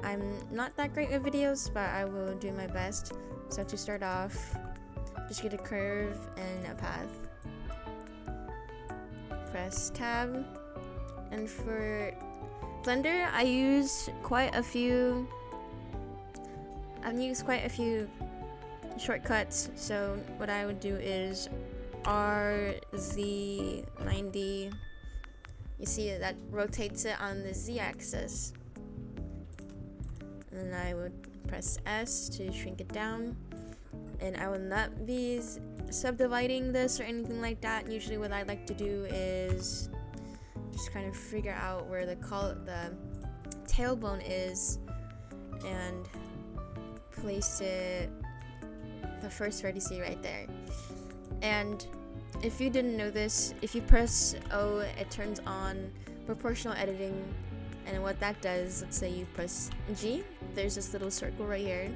I'm not that great with videos, but I will do my best. So to start off, just get a curve and a path. Press tab, and for Blender, I've used quite a few shortcuts. So what I would do is RZ90. You see that rotates it on the Z-axis. And then I would press S to shrink it down. And I will not be subdividing this or anything like that. Usually what I like to do is just kind of figure out where the tailbone is and place it the first vertex right there. And if you didn't know this, if you press O, it turns on proportional editing. And what that does, let's say you press G, there's this little circle right here.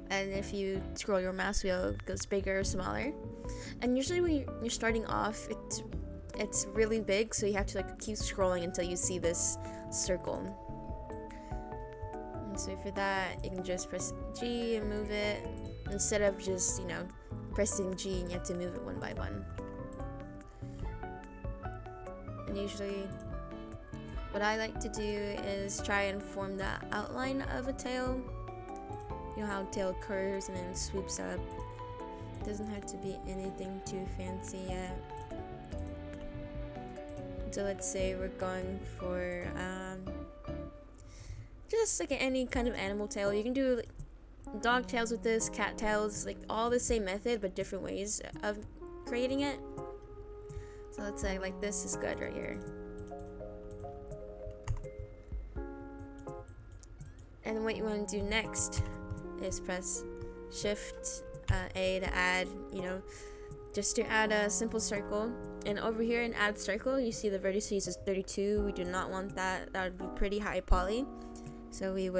And if you scroll your mouse wheel, it goes bigger or smaller. And usually when you're starting off, it's really big, so you have to like keep scrolling until you see this circle. And so for that, you can just press G and move it, instead of just, pressing G and you have to move it one by one. And usually what I like to do is try and form the outline of a tail. You know how tail curves and then swoops up. It doesn't have to be anything too fancy yet. So let's say we're going for just like any kind of animal tail. You can do like dog tails with this, cat tails, like all the same method but different ways of creating it. So let's say like this is good right here. And what you want to do next is press Shift A to add, just to add a simple circle. And over here in add circle, you see the vertices is 32. We do not want that. That would be pretty high poly. So you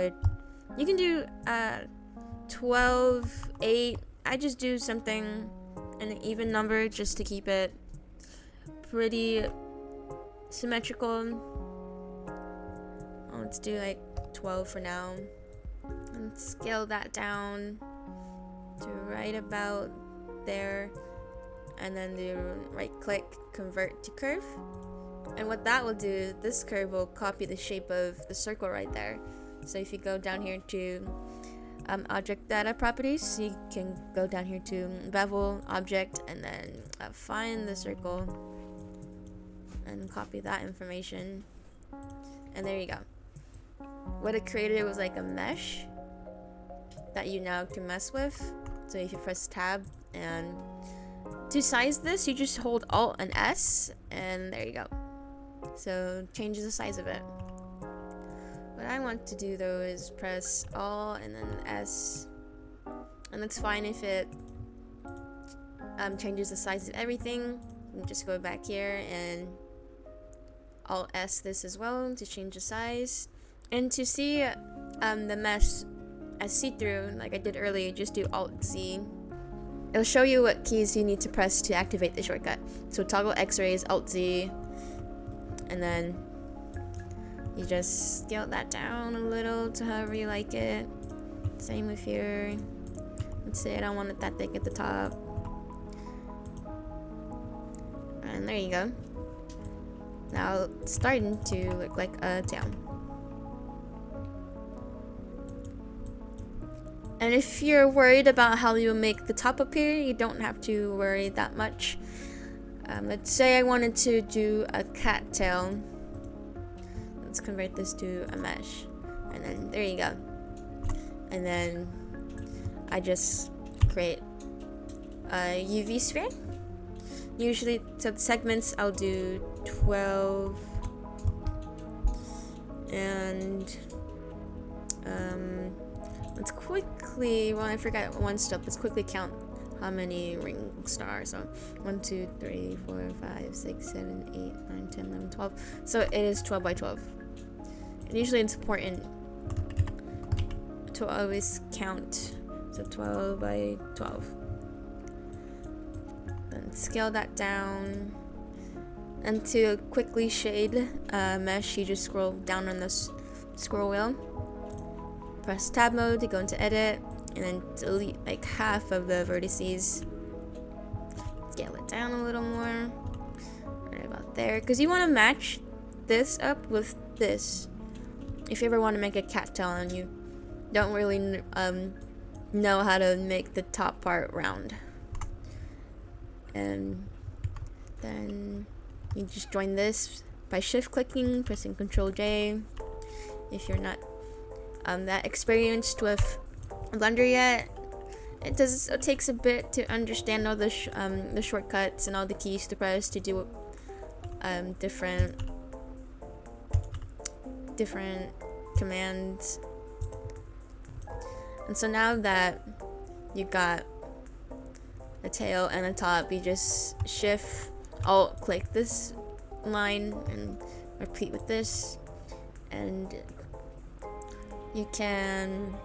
can do 12, 8. I just do something, an even number, just to keep it pretty symmetrical. Let's do like 12 for now. And scale that down to right about there. And then do right click, convert to curve. And what that will do, this curve will copy the shape of the circle right there. So if you go down here to object data properties, you can go down here to bevel object and then find the circle and copy that information. And there you go. What it created was like a mesh that you now can mess with. So if you press tab, and to size this, you just hold Alt and S, and there you go. So changes the size of it. What I want to do though is press Alt and then S, and that's fine if it changes the size of everything. You can just go back here and Alt S this as well to change the size. And to see the mesh as see-through, like I did earlier, just do Alt Z. It'll show you what keys you need to press to activate the shortcut. So toggle X-rays, Alt Z, and then you just scale that down a little to however you like it. Same with here. Let's say I don't want it that thick at the top. And there you go. Now it's starting to look like a tail. And if you're worried about how you make the top appear, you don't have to worry that much. Let's say I wanted to do a cat tail. Let's convert this to a mesh. And then there you go. And then I just create a UV sphere. Usually, so the segments I'll do 12. And let's quickly, well, I forgot one step. Let's quickly count how many ring stars. So 1, 2, 3, 4, 5, 6, 7, 8, 9, 10, 11, 12. So it is 12 by 12. And usually it's important to always count. So 12 by 12. Then scale that down. And to quickly shade mesh, you just scroll down on this scroll wheel. press tab mode to go into edit, and then delete like half of the vertices. Scale it down a little more, right about there, because you want to match this up with this. If you ever want to make a cattail and you don't really know how to make the top part round, and then you just join this by shift clicking, pressing Ctrl J. If you're not that experienced with Blender yet, it takes a bit to understand all the shortcuts and all the keys to press to do different commands. And so now that you got the tail and the top, you just shift alt click this line and repeat with this, and you can.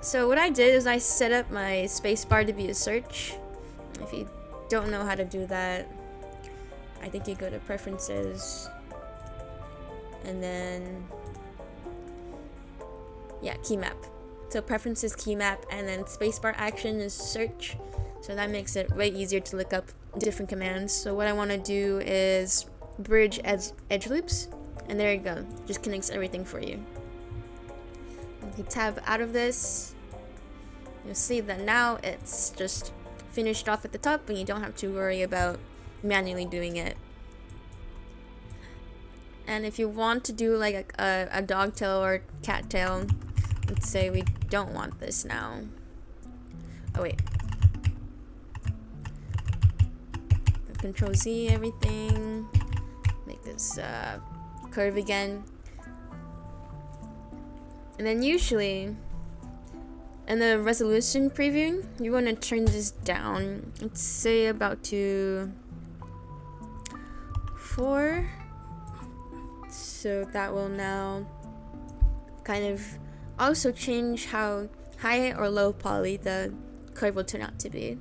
So what I did is I set up my spacebar to be a search. If you don't know how to do that, I think you go to preferences, and then key map. So preferences, key map, and then spacebar action is search. So that makes it way easier to look up different commands. So what I want to do is bridge edge loops, and there you go. Just connects everything for you. If you tab out of this, you'll see that now it's just finished off at the top, and you don't have to worry about manually doing it. And if you want to do like a dog tail or cat tail, let's say we don't want this now. Oh wait. Control Z everything. Make this curve again. And then usually in the resolution preview, you want to turn this down. Let's say about to 4. So that will now kind of also change how high or low poly the curve will turn out to be.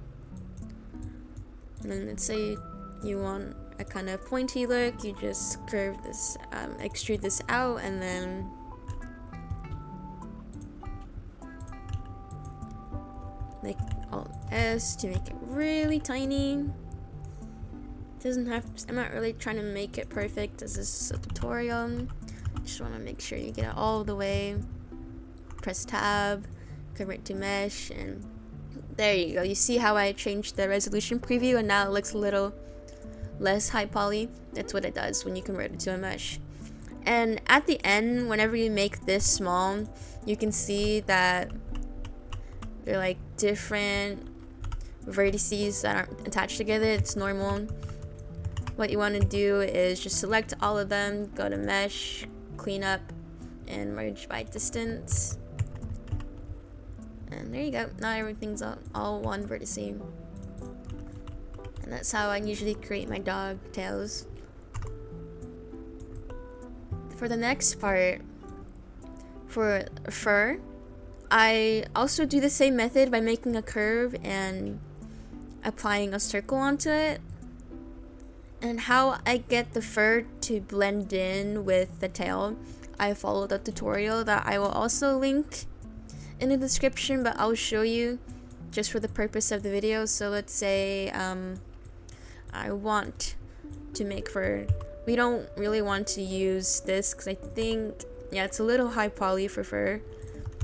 And then let's say you want a kind of pointy look, you just curve this, extrude this out, and then make Alt S to make it really tiny. Doesn't have to, I'm not really trying to make it perfect as this is a tutorial. Just want to make sure you get it all the way. Press tab, convert to mesh, and there you go. You see how I changed the resolution preview, and now it looks a little less high poly. That's what it does when you convert it to a mesh. And at the end, whenever you make this small, you can see that they're like different vertices that aren't attached together. It's normal. What you want to do is just select all of them, go to mesh, clean up, and merge by distance. And there you go. Now everything's all one vertex. And that's how I usually create my dog tails. For the next part, for fur, I also do the same method by making a curve and applying a circle onto it. And how I get the fur to blend in with the tail, I followed a tutorial that I will also link in the description, but I'll show you just for the purpose of the video. So let's say I want to make fur. We don't really want to use this because I think, it's a little high poly for fur.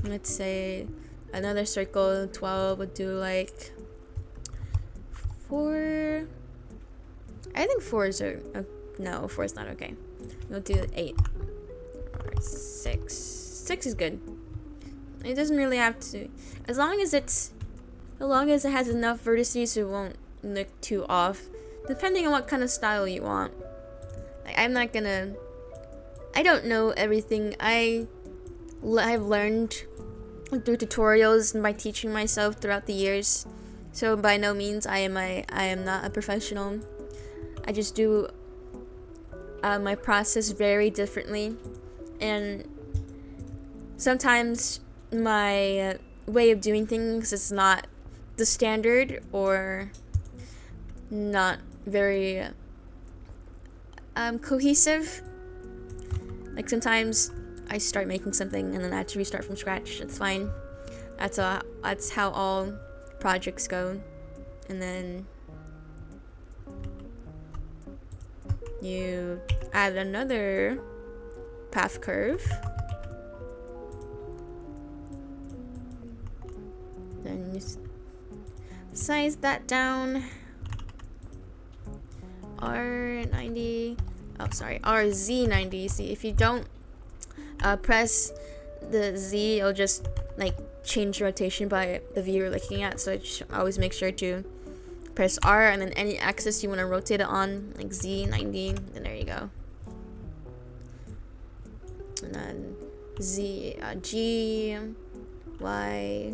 Let's say another circle, 12 would do like 4. I think 4 is no, 4 is not okay. We'll do 8 or 6. 6 is good. It doesn't really have to, as long as it has enough vertices, it won't look too off. Depending on what kind of style you want. Like, I don't know everything. I've learned through tutorials and by teaching myself throughout the years. So by no means I am not a professional. I just do my process very differently, and sometimes my way of doing things is not the standard or not very cohesive. Like sometimes I start making something and then I have to restart from scratch. It's fine. That's how all projects go. And then you add another path curve. Then you size that down. R90. Oh, sorry, RZ90. See, if you don't press the Z, it'll just like change rotation by the view you're looking at. So always make sure to press R and then any axis you want to rotate it on, like Z90. And there you go. And then G, Y,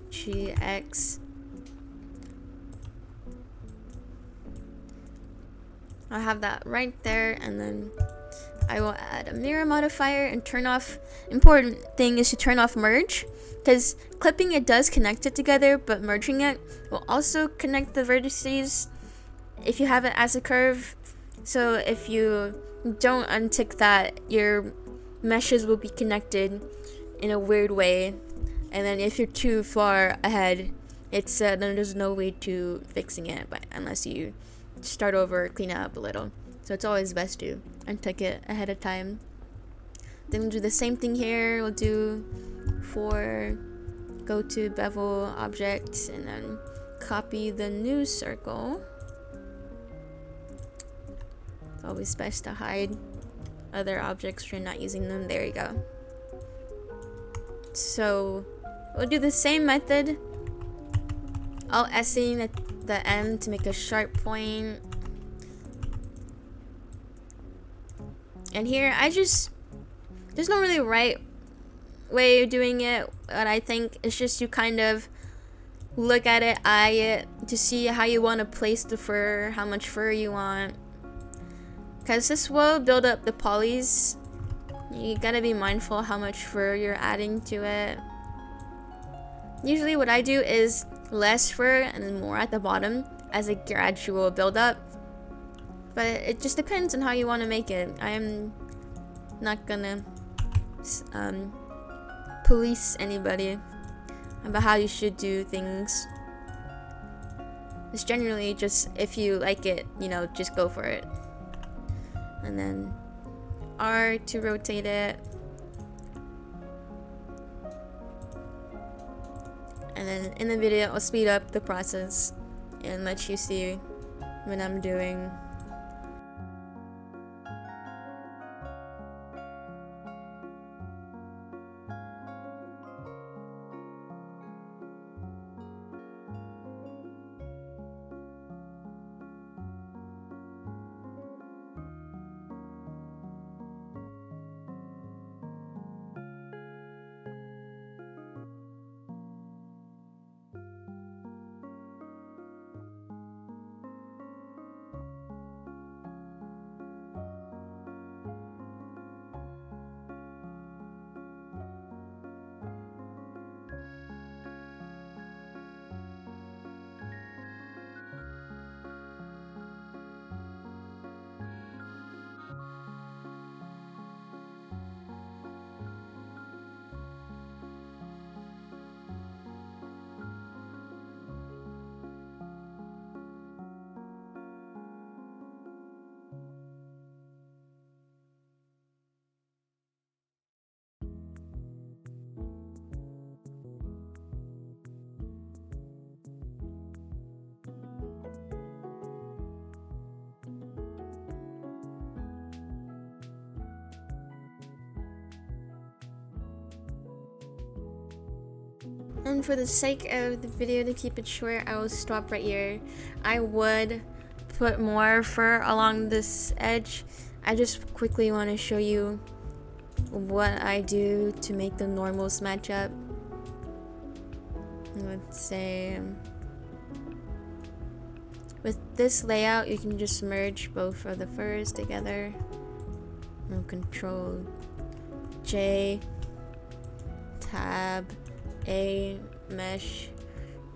G, X. I'll have that right there, and then I will add a mirror modifier and turn off. Important thing is to turn off merge, because clipping it does connect it together, but merging it will also connect the vertices if you have it as a curve. So if you don't untick that, your meshes will be connected in a weird way, and then if you're too far ahead, it's then there's no way to fixing it, but unless you start over, clean it up a little. So it's always best to untick it ahead of time. Then we'll do the same thing here. We'll do go to bevel object and then copy the new circle. It's always best to hide other objects if you're not using them. There you go. So we'll do the same method. Alt S-ing at the end to make a sharp point. And here there's no really right way of doing it, but I think it's just you kind of look at it, eye it to see how you want to place the fur, how much fur you want, because this will build up the polys. You gotta be mindful how much fur you're adding to it. Usually what I do is less fur and then more at the bottom as a gradual build up, but it just depends on how you want to make it. I am not gonna police anybody about how you should do things. It's generally just if you like it, just go for it. And then R to rotate it. And then in the video, I'll speed up the process and let you see what I'm doing. And for the sake of the video, to keep it short, I will stop right here. I would put more fur along this edge. I just quickly want to show you what I do to make the normals match up. Let's say with this layout, you can just merge both of the furs together. And Control J, Tab A, mesh,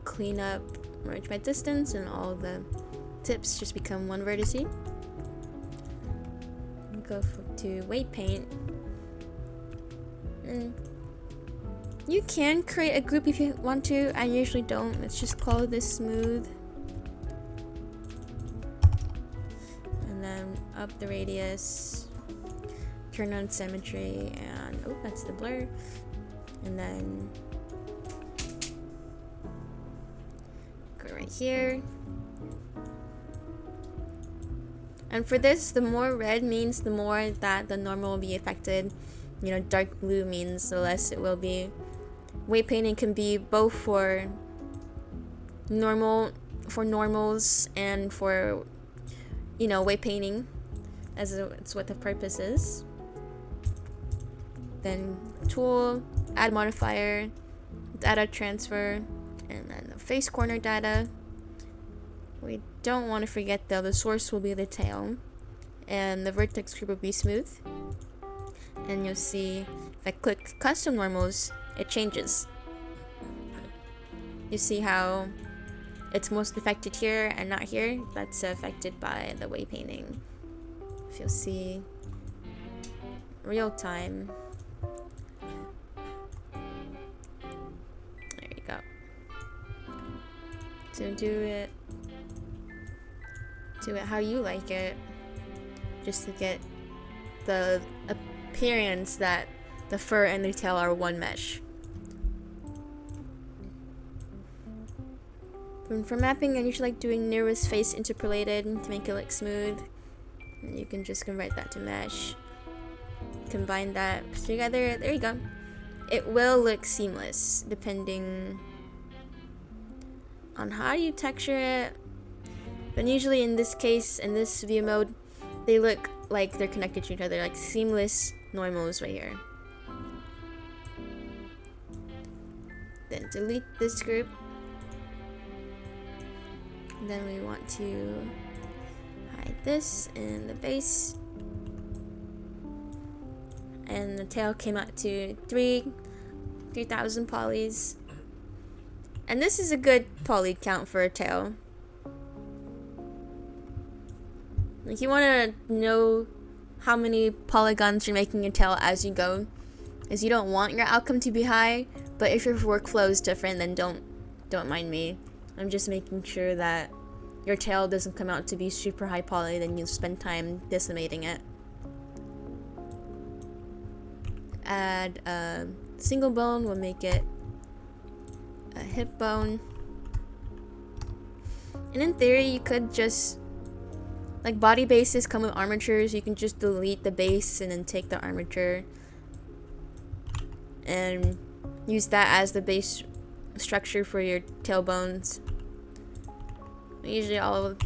clean up, merge by distance, and all the tips just become one vertice. go to weight paint. And you can create a group if you want to. I usually don't. Let's just call this smooth. And then up the radius. Turn on symmetry. And oh, that's the blur. And then go right here. And for this, the more red means the more that the normal will be affected. You know, dark blue means the less it will be. Weight painting can be both for normals and for, you know, weight painting, as it's what the purpose is. Then tool, add modifier, data transfer, and then the face corner data. We don't want to forget though, the source will be the tail, and the vertex group will be smooth. And you'll see if I click custom normals, it changes. You see how it's most affected here and not here? That's affected by the weight painting. If you'll see real time. There you go. So do it how you like it, just to get the appearance that the fur and the tail are one mesh. For mapping, I usually like doing nearest face interpolated to make it look smooth. And you can just convert that to mesh. Combine that together. There you go. It will look seamless depending on how you texture it. But usually in this case, in this view mode, they look like they're connected to each other, like seamless normals right here. Then delete this group. And then we want to hide this in the base. And the tail came out to 3,000 polys. And this is a good poly count for a tail. Like, you want to know how many polygons you're making your tail as you go, is you don't want your outcome to be high, but if your workflow is different, then don't mind me. I'm just making sure that your tail doesn't come out to be super high poly, then you spend time decimating it. Add a single bone, we'll make it a hip bone. And in theory, you could just, like, body bases come with armatures, you can just delete the base and then take the armature and use that as the base structure for your tailbones. Usually all of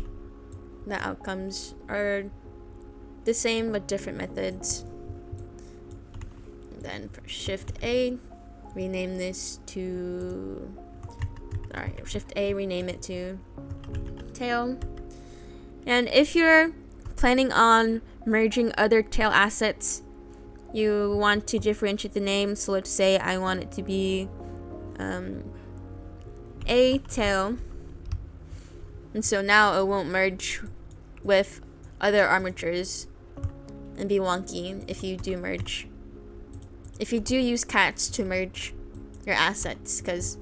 the outcomes are the same but different methods. And then for Shift A, rename this to, Shift A, rename it to tail. And if you're planning on merging other tail assets, you want to differentiate the name. So let's say I want it to be a tail. And so now it won't merge with other armatures and be wonky if you do merge. If you do use cats to merge your assets, because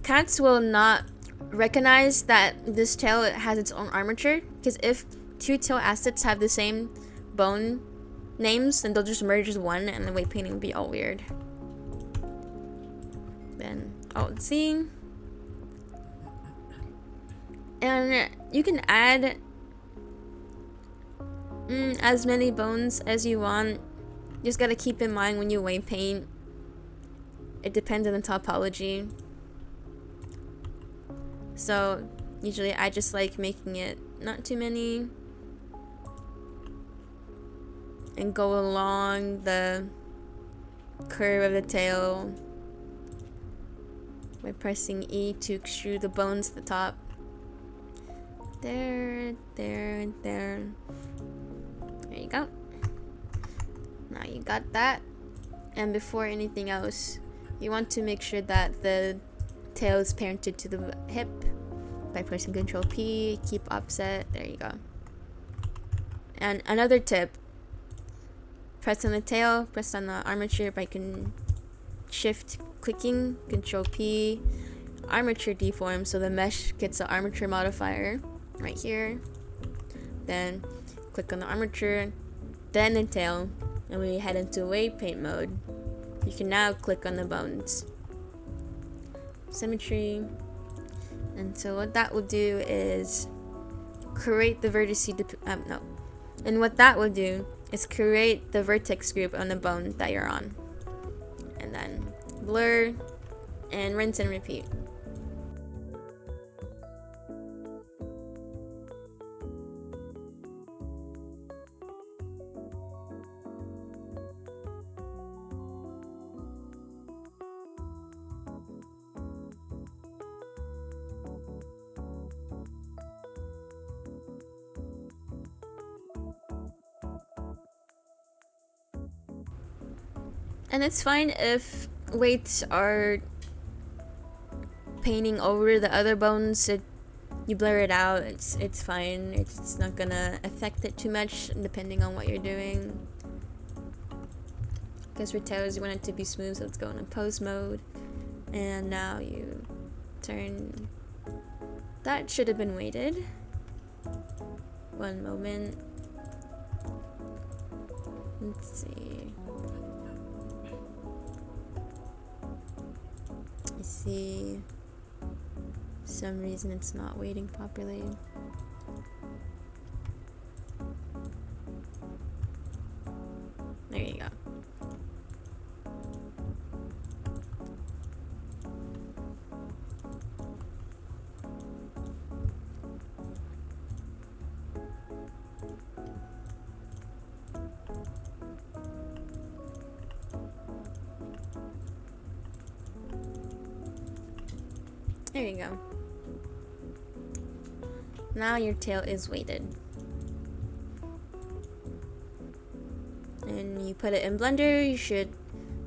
cats will not recognize that this tail has its own armature, because if two tail assets have the same bone names, then they'll just merge as one and the weight painting will be all weird. Then Alt Z, and you can add as many bones as you want. You just gotta keep in mind when you weight paint, it depends on the topology. So usually I just like making it not too many and go along the curve of the tail by pressing E to extrude the bones at the top. There. There you go. Now you got that. And before anything else, you want to make sure that the tail is parented to the hip by pressing Ctrl P, keep offset. There you go. And another tip, press on the tail, press on the armature by shift clicking, Control P, armature deform, so the mesh gets the armature modifier right here. Then click on the armature, then the tail, and when you head into weight paint mode, you can now click on the bones. Symmetry. And so what that will do is create the vertice, and what that will do is create the vertex group on the bone that you're on. And then blur and rinse and repeat. And it's fine if weights are painting over the other bones. You blur it out. It's fine. It's not gonna affect it too much depending on what you're doing. Because for toes you want it to be smooth, so let's go into pose mode. And now you turn. That should have been weighted. One moment. Let's see. I see. Some reason it's not waiting properly. There you go. There you go. Now your tail is weighted. And you put it in Blender,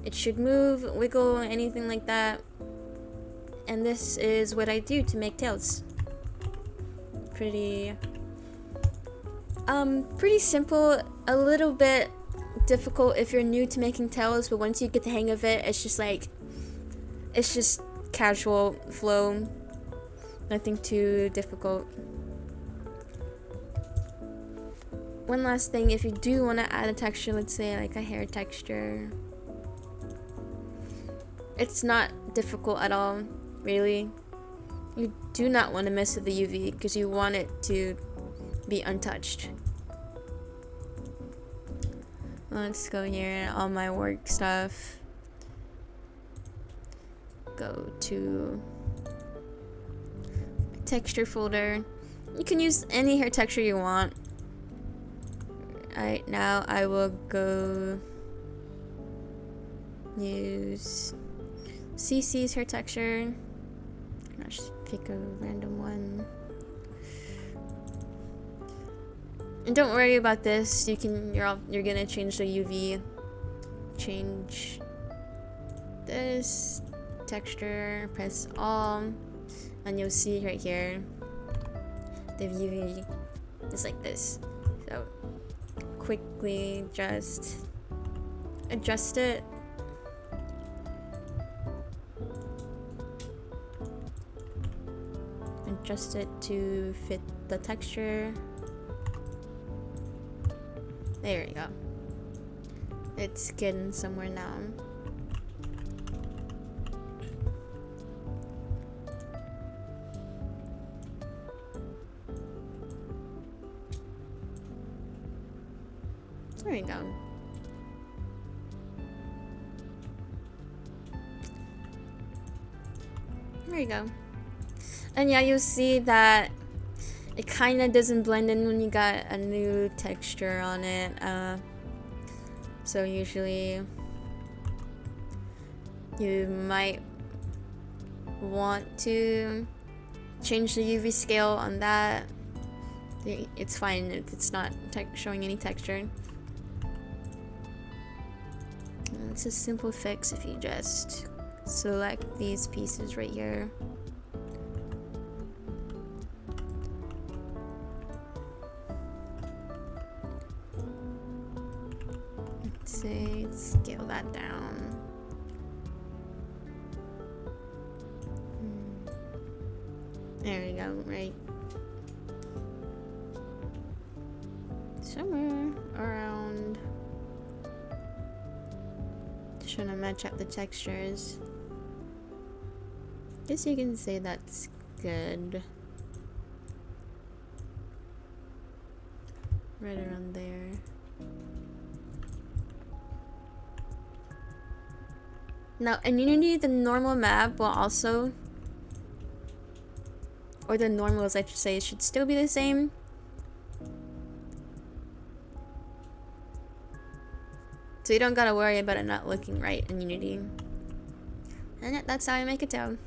it should move, wiggle, anything like that. And this is what I do to make tails. Pretty simple, a little bit difficult if you're new to making tails, but once you get the hang of it, it's just casual flow, nothing too difficult. One last thing, if you do want to add a texture, let's say like a hair texture, it's not difficult at all, really. You do not want to mess with the UV because you want it to be untouched. Let's go here, all my work stuff. Go to texture folder. You can use any hair texture you want. Alright, now I will go use CC's hair texture. I'll just pick a random one. And don't worry about this. You're gonna change the UV. Change this texture, press all, and you'll see right here the UV is like this. So quickly just adjust it. Adjust it to fit the texture. There you go. It's getting somewhere now. There we go. There you go. And yeah, you'll see that it kind of doesn't blend in when you got a new texture on it. So usually you might want to change the UV scale on that. It's fine if it's not showing any texture. It's a simple fix if you just select these pieces right here. say scale that down. There we go, right? Somewhere around. Just trying to match up the textures. Guess you can say that's good. Right around there. Now in Unity, the normal map will also, or the normals I should say, should still be the same. So you don't gotta worry about it not looking right in Unity. And that's how I make a town.